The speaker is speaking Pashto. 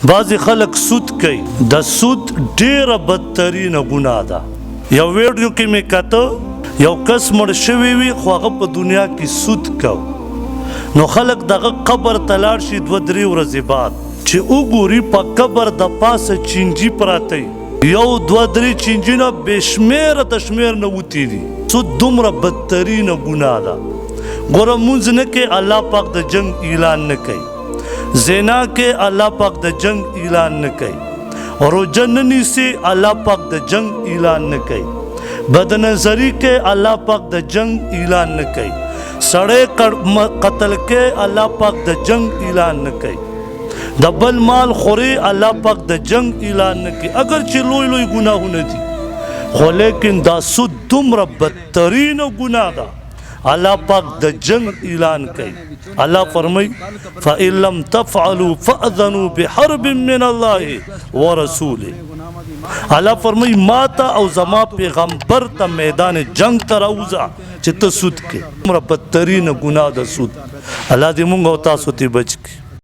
بعضی خلک سود کوي. د سود ډیره بدترینه ګناه ده. یو ویډیو کې مې کته یو کس مړ شوی وي خو هغه په دنیا کې سود کو، نو خلک دغه قبر ته لاړ شي 2-3 ورځې بعد چې وګوري په قبر د پاسه چینجي پراته یو 2-3 چینجونه بشمیره د شمیر نه وتی دي. سود دومره بدترینه ګناه ده. ګوره مونځ نه کې الله پاک د جنگ اعلان نه کوي، زنا کې الله پاک د جنگ اعلان نه کوي، روزه نه نیسي الله پاک د جنگ اعلان نه کوي، بدنظری کې الله پاک د جنگ اعلان نه کوي، سړی قتل کې الله پاک د جنگ اعلان نه کوي، د بل مال خوري الله پاک د جنگ اعلان نه کوي. اگر چې لوی لوی ګناهونه دي خو لیکن دا سود دومره بدترینه ګناه ده، الله پاک د جنگ اعلان کوي. الله فرمای فإن لم تفعلوا فأذنوا بحرب من الله ورسوله. الله فرمای ماته او زما پیغمبر ته میدان جنگ ته راوځه چې ته سود کې. دومره بدترینه ګناه ده سود. الله دې موږ او تاسو ته بچ کړي.